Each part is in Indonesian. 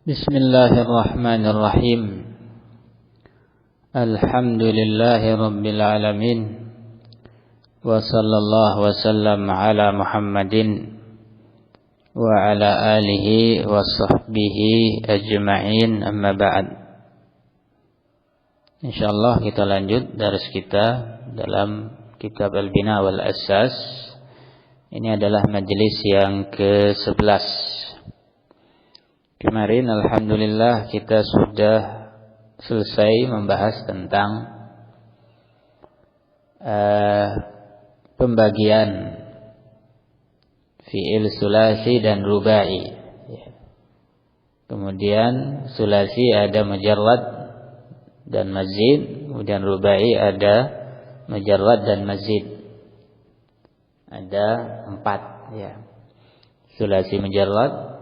Bismillahirrahmanirrahim. Alhamdulillahi rabbil alamin. Wa sallallahu wa sallam ala Muhammadin wa ala alihi wa sahbihi ajma'in, amma ba'd. Insyaallah kita lanjut dars kita dalam kitab Al-Bina wal Asas. Ini adalah majelis yang ke-11. Kemarin alhamdulillah kita sudah selesai membahas tentang pembagian fi'il sulasi dan rubai. Kemudian sulasi ada mujarrad dan mazid, kemudian rubai ada mujarrad dan mazid. Ada 4 ya. Sulasi mujarrad,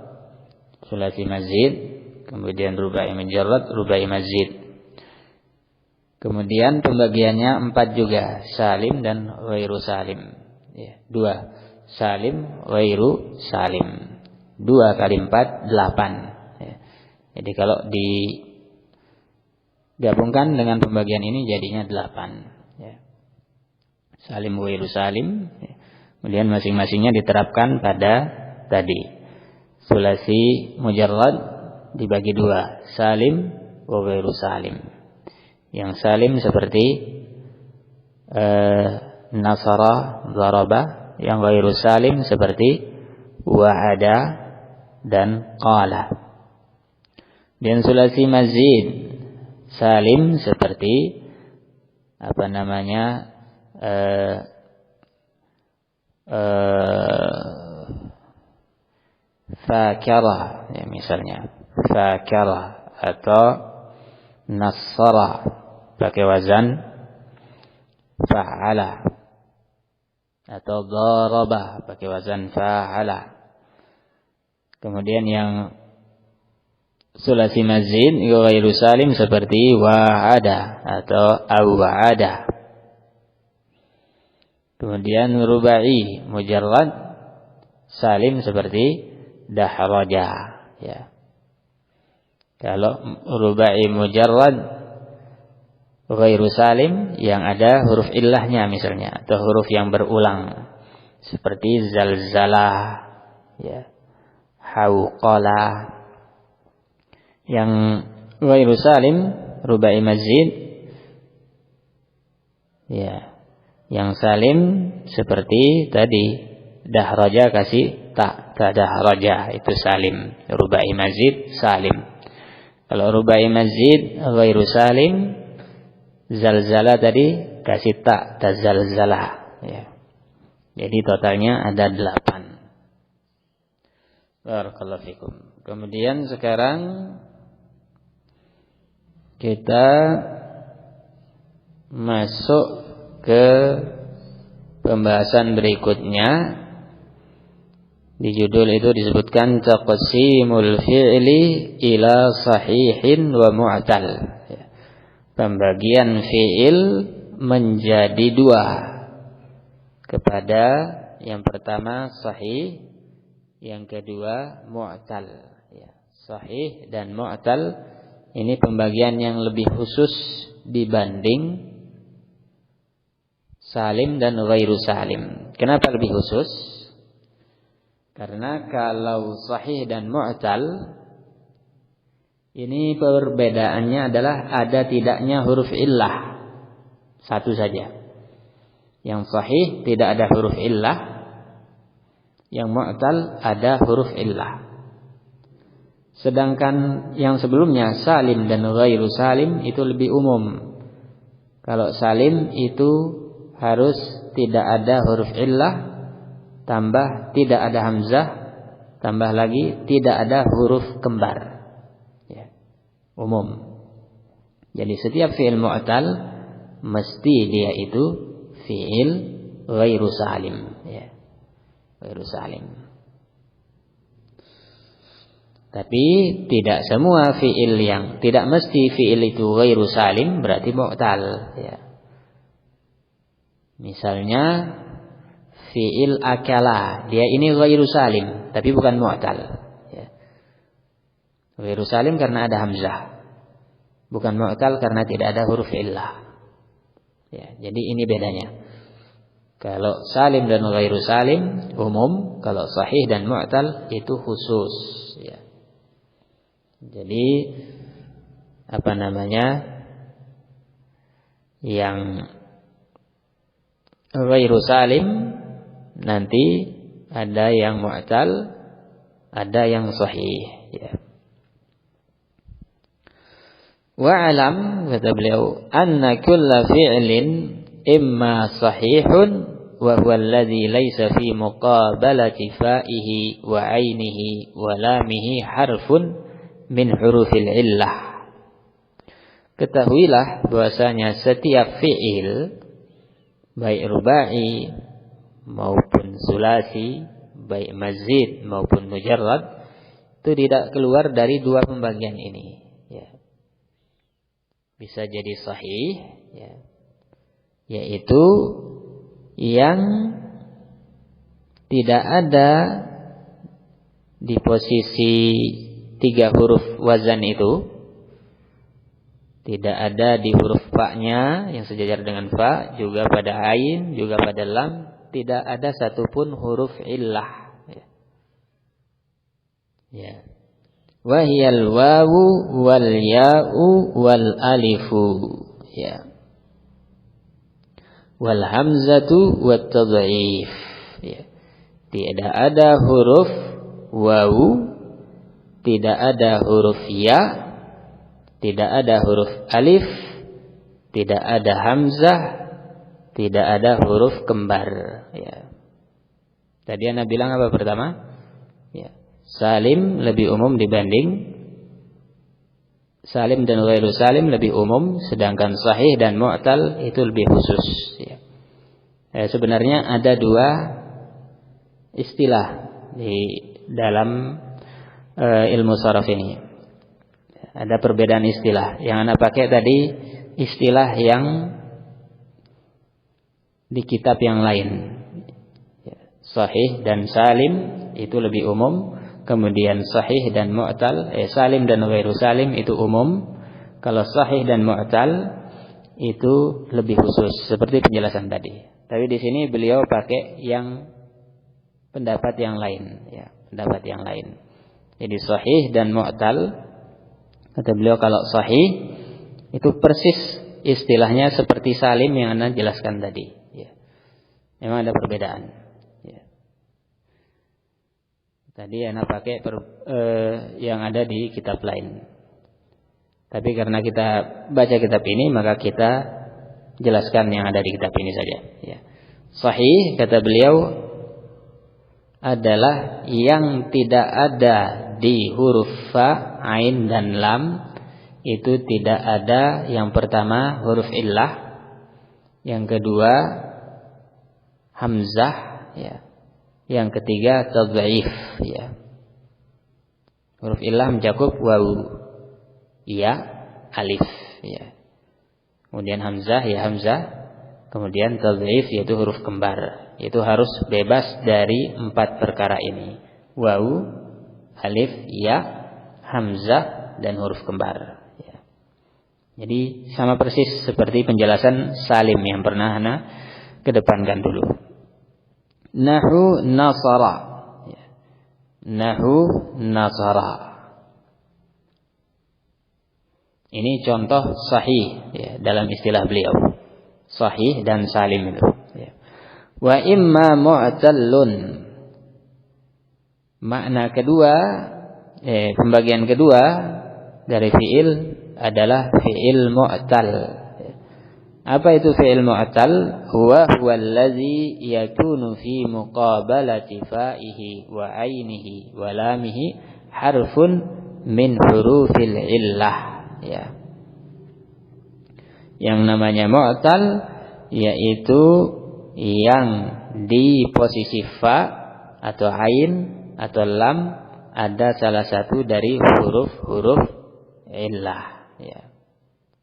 sulasi mazid, kemudian rubai mujarrad, rubai mazid. Kemudian pembagiannya 4 juga, salim dan ghairu salim. Ya, 2. Salim, ghairu salim. 2 kali 4, 8. Ya. Jadi kalau digabungkan dengan pembagian ini jadinya 8. Ya. Salim, ghairu salim. Ya. Kemudian masing-masingnya diterapkan pada tadi. Sulasi mujarrad dibagi 2, salim wa ghairu salim. Yang salim seperti nasara, daraba. Yang ghairu salim seperti wa'ada dan qala. Dan sulasi mazid salim seperti fakara, ya, misalnya fakara atau nasara pakai wazan fa'ala, atau daraba pakai wazan fa'ala. Kemudian yang sulasi mazid ghairu salim seperti wa'ada atau aw'ada. Kemudian rubai mujarrad salim seperti dahraja, ya. Kalau rubai mujarrad ghairu salim yang ada huruf illahnya misalnya, atau huruf yang berulang seperti zalzalah, ya, hauqala. Yang ghairu salim rubai mazid, ya. Yang salim seperti tadi dahraja kasih tak dahraja, itu salim. Rubai mazid salim. Kalau rubai mazid ghairu salim, zalzala tadi kasih tak tazalzalah, ya. Jadi totalnya ada 8. Barakallahu fikum. Kemudian sekarang kita masuk ke pembahasan berikutnya. Di judul itu disebutkan taqsimul fi'li ila sahihin wa mu'tal. Pembagian fi'il menjadi 2. Kepada yang pertama sahih, yang kedua mu'tal. Sahih dan mu'tal ini pembagian yang lebih khusus dibanding salim dan ghairu salim. Kenapa lebih khusus? Karena kalau sahih dan mu'tal ini perbedaannya adalah ada tidaknya huruf illah. Satu saja. Yang sahih tidak ada huruf illah. Yang mu'tal ada huruf illah. Sedangkan yang sebelumnya salim dan ghairu salim itu lebih umum. Kalau salim itu harus tidak ada huruf illah, tambah tidak ada hamzah, tambah lagi tidak ada huruf kembar, ya, umum. Jadi setiap fi'il mu'tal mesti dia itu fi'il ghairu salim, ya, ghairu salim. Tapi tidak semua fi'il yang tidak mesti fi'il itu ghairu salim berarti mu'tal, ya. Misalnya fi'il akala, dia ini ghairu salim tapi bukan mu'tal, ya. Ghairu salim karena ada hamzah. Bukan mu'tal karena tidak ada huruf illah. Ya, jadi ini bedanya. Kalau salim dan ghairu salim umum, kalau sahih dan mu'tal itu khusus, ya. Jadi yang ghairu salim nanti ada yang mu'tal, ada yang sahih, ya. Wa'alam, kata beliau, anna kulla fi'lin imma sahihun wa huwa alladhi laysa fi muqabalati fa'ihi wa 'ainihi wa lamihi harfun min hurufil illah. Ketahuilah bahwasanya setiap fi'il baik rubai maupun sulasi, baik mazid maupun mujarrad, itu tidak keluar dari dua pembagian ini, ya. Bisa jadi sahih, ya, yaitu yang tidak ada di posisi 3 huruf wazan itu, tidak ada di huruf fa-nya yang sejajar dengan fa, juga pada ain, juga pada lam, tidak ada satupun huruf illah, ya. Ya. Wahiyal wawu wal ya'u wal alifu, ya, wal hamzatu wat tad'if, ya. Tidak ada huruf wawu, tidak ada huruf ya, tidak ada huruf alif, tidak ada hamzah, tidak ada huruf kembar, ya. Tadi Anda bilang apa pertama? Ya. Salim lebih umum dibanding salim dan ghairu salim lebih umum, sedangkan sahih dan mu'tal itu lebih khusus, ya. Sebenarnya ada 2 istilah di dalam ilmu sharaf ini. Ada perbedaan istilah. Yang Anda pakai tadi istilah yang di kitab yang lain. Sahih dan salim itu lebih umum. Kemudian sahih dan mu'tal, salim dan ghairu salim itu umum. Kalau sahih dan mu'tal itu lebih khusus, seperti penjelasan tadi. Tapi di sini beliau pakai yang pendapat yang lain, ya, pendapat yang lain. Jadi sahih dan mu'tal, kata beliau, kalau sahih itu persis istilahnya seperti salim yang Anda jelaskan tadi, ya. Memang ada perbedaan. Tadi Anda pakai yang ada di kitab lain. Tapi karena kita baca kitab ini, maka kita jelaskan yang ada di kitab ini saja, ya. Sahih, kata beliau, adalah yang tidak ada di huruf fa, ain dan lam. Itu tidak ada yang pertama huruf illah, yang kedua hamzah, ya. Yang ketiga tad'if, ya. Huruf illah mencakup wawu, ya, alif, ya. Kemudian hamzah, ya hamzah. Kemudian tad'if yaitu huruf kembar. Itu harus bebas dari 4 perkara ini. Wawu, alif, ya, hamzah dan huruf kembar, ya. Jadi sama persis seperti penjelasan salim yang pernah Anda kedepankan dulu. Nahu nasara, ya. Nahu nasara. Ini contoh sahih, ya, dalam istilah beliau. Sahih dan salim itu, ya. Wa imma mu'tallun. Makna kedua, pembagian kedua dari fi'il adalah fi'il mu'tal. Apa itu fi'il mu'tal? Huwa allazi yakunu fi muqabalati fa'ihi wa 'ainihi wa lamihi harfun min hurufil illah, ya. Yang namanya mu'tal yaitu yang di posisi fa atau ain atau lam ada salah satu dari huruf-huruf illah, ya.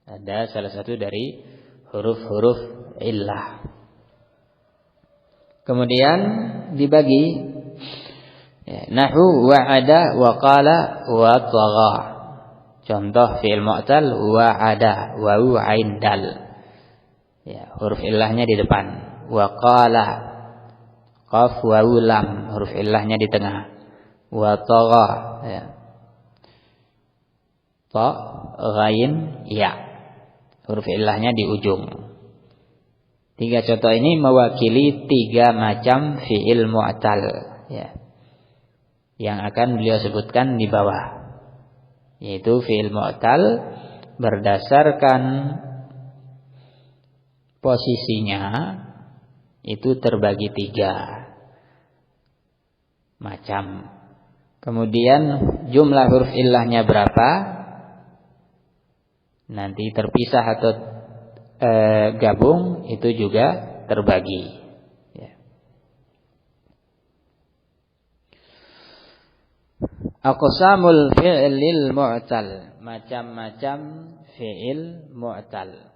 Ada salah satu dari huruf-huruf illah. Kemudian dibagi Ya, nahu wa'ada wa qala wa tagha. Contoh fi'il mu'tal wa'ada, wawu ain dal. Ya, huruf illahnya di depan. Wa qala, qaf wawu lam, huruf illahnya di tengah. Wa tagha, ya. Ta, ghain, ya. Huruf illahnya di ujung. 3 contoh ini mewakili 3 macam fi'il mu'tal, ya, yang akan beliau sebutkan di bawah. Yaitu fi'il mu'tal berdasarkan posisinya itu terbagi 3 macam. Kemudian jumlah huruf illahnya berapa? Nanti terpisah atau gabung itu juga terbagi. Ya. Aqsamul fi'lil mu'tal, macam-macam fi'il mu'tal.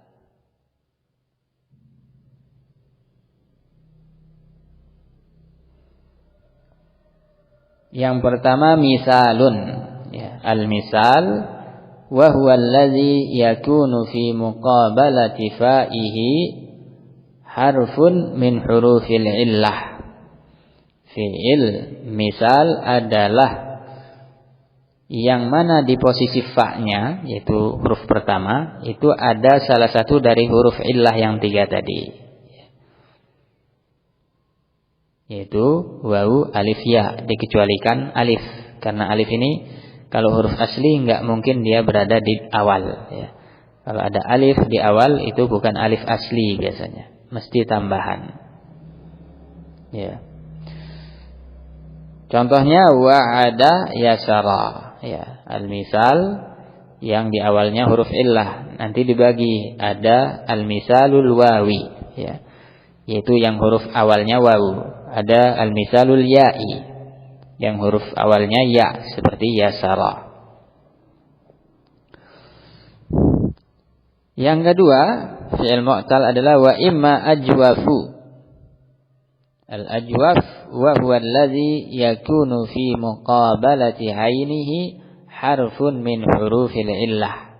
Yang pertama misalun, ya, al-misal wa huwa allazi yakunu fi muqabalati fa'ihi harfun min hurufil illah. Fi'il misal adalah yang mana di posisi fa-nya, yaitu huruf pertama, itu ada salah satu dari huruf illah yang 3 tadi, yaitu wawu, alif, ya, dikecualikan alif, karena alif ini kalau huruf asli enggak mungkin dia berada di awal, ya. Kalau ada alif di awal itu bukan alif asli biasanya, mesti tambahan, ya. Contohnya wa'ada yasara, ya, al-misal yang di awalnya huruf illah, nanti dibagi, ada al-misalul wawi, ya, yaitu yang huruf awalnya wawu. Ada al-misalul ya'i, yang huruf awalnya ya, seperti yasara. Yang kedua, fi'il mu'tal adalah wa imma ajwafu. Al-ajwaf wa huwa allazi yakunu fi muqabalati ainihi harfun min hurufil illah.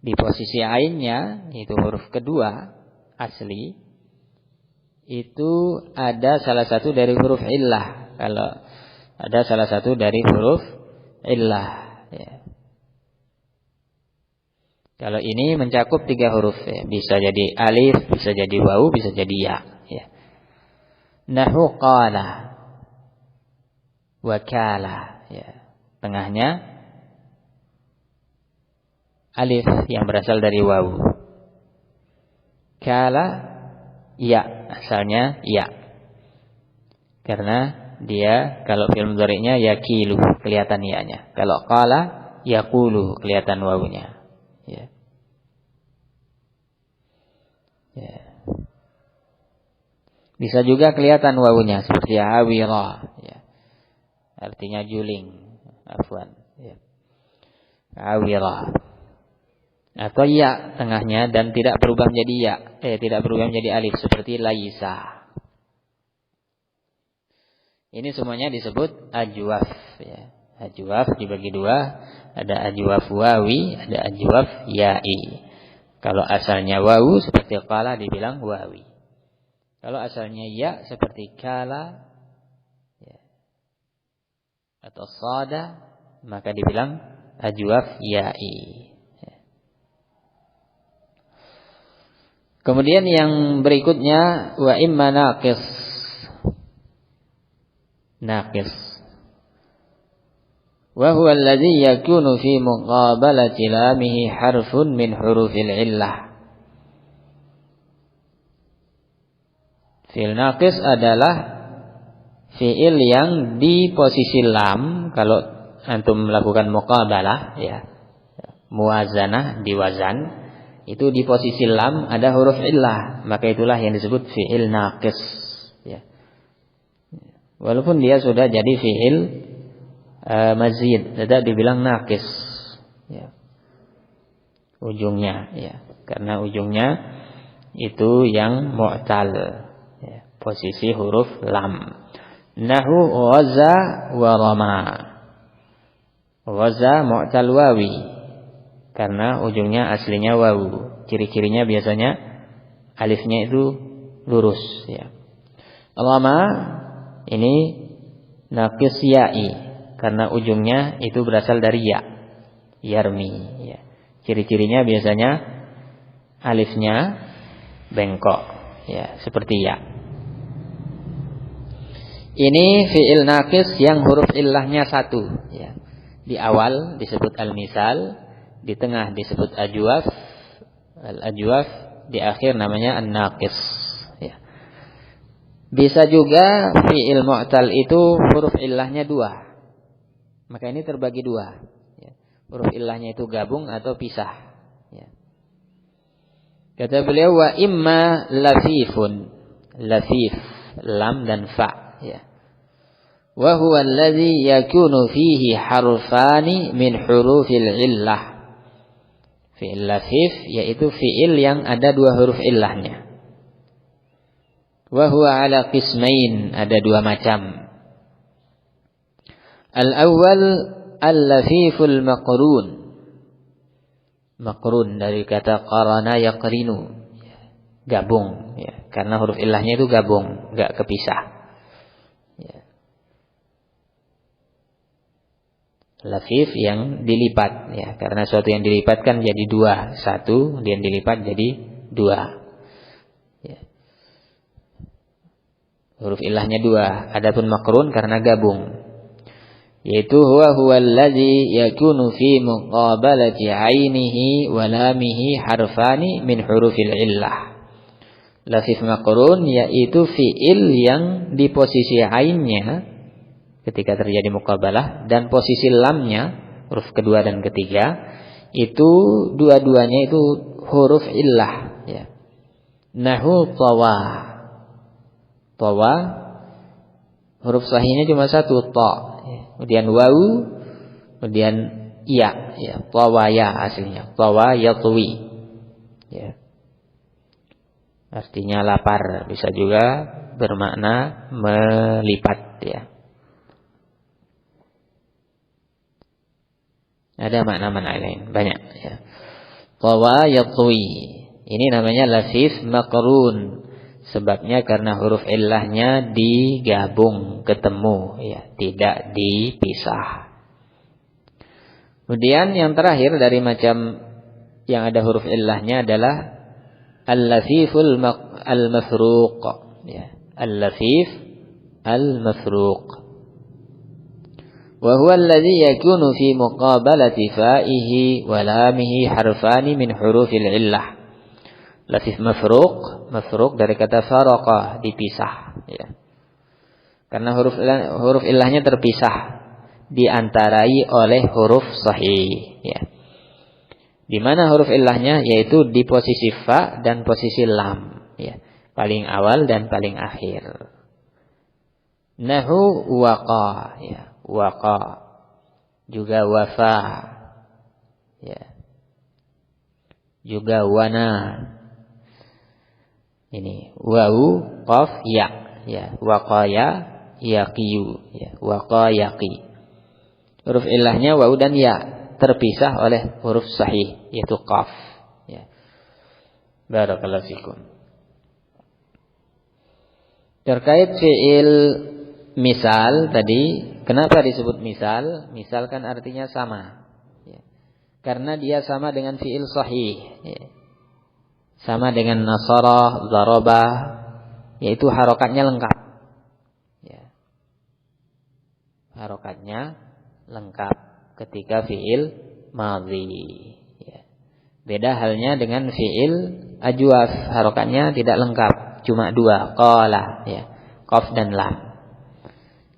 Di posisi ainnya, itu huruf kedua asli, itu ada salah satu dari huruf illah. Kalau ada salah satu dari huruf illah, ya. Kalau ini mencakup 3 huruf, ya. Bisa jadi alif, bisa jadi wawu, bisa jadi ya, ya. Nahu qala wa kala, ya. Tengahnya alif yang berasal dari wawu. Kala, ya, asalnya ya. Karena dia kalau fi'il mudhari'nya yakilu, kelihatan ya-nya. Kalau qala yaqulu, kelihatan wawunya. Ya. Ya. Bisa juga kelihatan wawunya seperti awira, ya. Artinya juling, afwan, ya. Awira. Atau ya tengahnya dan tidak berubah menjadi ya, tidak berubah menjadi alif, seperti laisa. Ini semuanya disebut ajwaf, ya. Ajwaf dibagi 2, ada ajwaf wawi, ada ajwaf ya'i. Kalau asalnya wawu seperti qala dibilang wawi. Kalau asalnya ya seperti kala, ya, atau sada, maka dibilang ajwaf ya'i. Kemudian yang berikutnya wa imma naqis. Naqis. Wa huwa alladhi yakunu fi muqabalati lamihi harfun min hurufil illah. Fi'il naqis adalah fi'il yang di posisi lam, kalau antum melakukan muqabalah, ya, muwazanah, diwazan, itu di posisi lam ada huruf illah, maka itulah yang disebut fi'il naqis, ya. Walaupun dia sudah jadi fi'il mazid, tetap dibilang naqis, ya. Ujungnya, ya, karena ujungnya itu yang mu'tal, ya, posisi huruf lam. Nahu ghaza wa rama. Ghaza mu'tal wawi karena ujungnya aslinya wawu. Ciri-cirinya biasanya alifnya itu lurus ya. Rama ini naqis ya'i karena ujungnya itu berasal dari ya. Yarmi ya. Ciri-cirinya biasanya alifnya bengkok ya, seperti ya. Ini fi'il naqis yang huruf illahnya satu ya. Di awal disebut al-misal, di tengah disebut ajwaf, al-ajwaf, di akhir namanya an-naqis ya. Bisa juga fi'il mu'tal itu huruf illahnya dua. Maka ini terbagi dua ya. Huruf illahnya itu gabung atau pisah ya. Kata beliau wa imma lafifun, lafif lam dan fa ya. Wa huwa alladhi yakunu fihi harfani min hurufil illah. Fi'il lafif yaitu fi'il yang ada dua huruf illahnya. Wa huwa ala qismain, ada dua macam. Al-awwal al-lafiful maqrun. Maqrun dari kata qarana yaqrinu, gabung ya. Karena huruf illahnya itu gabung, enggak kepisah ya. Lafif yang dilipat ya, karena suatu yang dilipat kan jadi dua, satu dan dilipat jadi dua ya. Huruf illahnya dua. Adapun maqrun karena gabung, yaitu huwa allazi yakunu fi muqabalati ainihi wa lamihi harfani min hurufil illah. Lafif maqrun yaitu fi'il yang di posisi ainnya ketika terjadi muqabalah dan posisi lamnya, huruf kedua dan ketiga, itu dua-duanya itu huruf illah ya. Nahu tawa. Tawa huruf sahihnya cuma satu, ta. Kemudian wawu, kemudian ya, ya, tawaya aslinya, tawa yatwi, ya, artinya lapar, bisa juga bermakna melipat, ya. Ada makna-makna lain banyak, ya. Tawa yatwi, ini namanya lafif maqrun. Sebabnya karena huruf illahnya digabung, ketemu ya, tidak dipisah. Kemudian yang terakhir dari macam yang ada huruf illahnya adalah al-lafiful al-mafruq ya, al-lafif al-mafruq. Wa huwa alladhi yakunu fi muqabalati fa'ihi wa lamihi harfani min hurufil illah. Lafif mafruq dari kata faraqah, dipisah ya. Karena huruf illahnya terpisah, diantarai oleh huruf sahih ya. Di mana huruf illahnya yaitu di posisi fa dan posisi lam ya, paling awal dan paling akhir. Nahu waqa ya, waqa, juga wafa ya, juga wana. Ini wawu qaf ya, ya, waqaya yaqiyu ya, waqayaqi. Huruf illahnya wawu dan ya, terpisah oleh huruf sahih yaitu qaf ya. Barakallahu fikum. Terkait fi'il misal tadi, kenapa disebut misal? Misal kan artinya sama ya. Karena dia sama dengan fi'il sahih ya. Sama dengan nasara, zaraba, yaitu harokatnya lengkap ya. Harokatnya lengkap ketika fi'il madhi ya. Beda halnya dengan fi'il ajwaf, harokatnya tidak lengkap, cuma dua, qala ya, qaf dan lam.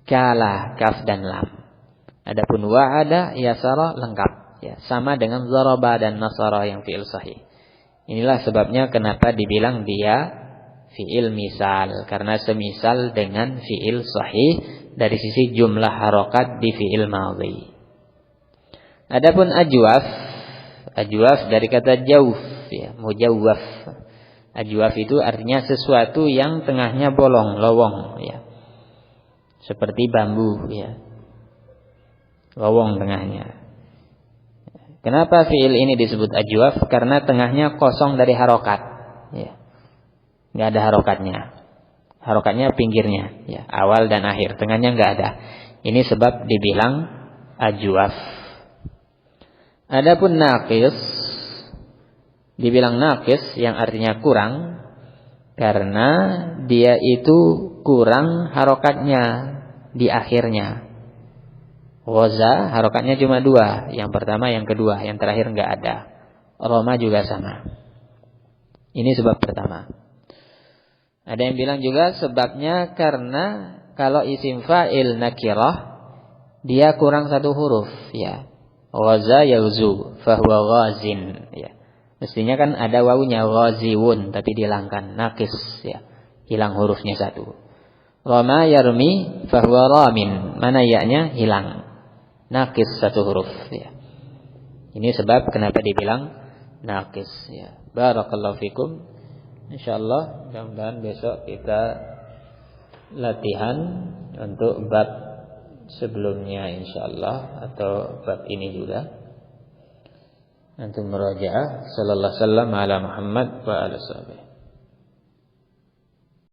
Kala, kaf dan lam. Adapun wa'ada, yasara lengkap ya, sama dengan zaraba dan nasara yang fi'il sahih. Inilah sebabnya kenapa dibilang dia fi'il misal, karena semisal dengan fi'il sahih dari sisi jumlah harokat di fi'il madhi. Adapun ajwaf, ajwaf dari kata jawf ya, mujawwaf. Ajwaf itu artinya sesuatu yang tengahnya bolong, lowong ya. seperti bambu ya. Lowong tengahnya. Kenapa fiil ini disebut ajwaf? Karena tengahnya kosong dari harokat ya. Enggak ada harokatnya. Harokatnya pinggirnya ya, awal dan akhir, tengahnya enggak ada. Ini sebab dibilang ajwaf. Adapun naqis, dibilang naqis yang artinya kurang karena dia itu kurang harokatnya di akhirnya. Ghaza harokatnya cuma 2, yang pertama, yang kedua, yang terakhir enggak ada. Roma juga sama. Ini sebab pertama. Ada yang bilang juga sebabnya karena kalau isim fa'il nakirah dia kurang 1 huruf ya. Ghaza yaghzu fahuwa ghazin ya. Mestinya kan ada wawunya ghaziwun tapi dihilangkan, naqis ya. Hilang hurufnya 1. Rama yarmi fahuwa ramin, mana ya-nya hilang. Naqis 1 huruf ya. Ini sebab kenapa dibilang naqis ya. Barakallahu fikum. Insyaallah mudah-mudahan besok kita latihan untuk bab sebelumnya insyaallah atau bab ini juga. Antum murajaah sallallahu alaihi wasallam ala Muhammad wa ala sahbihi.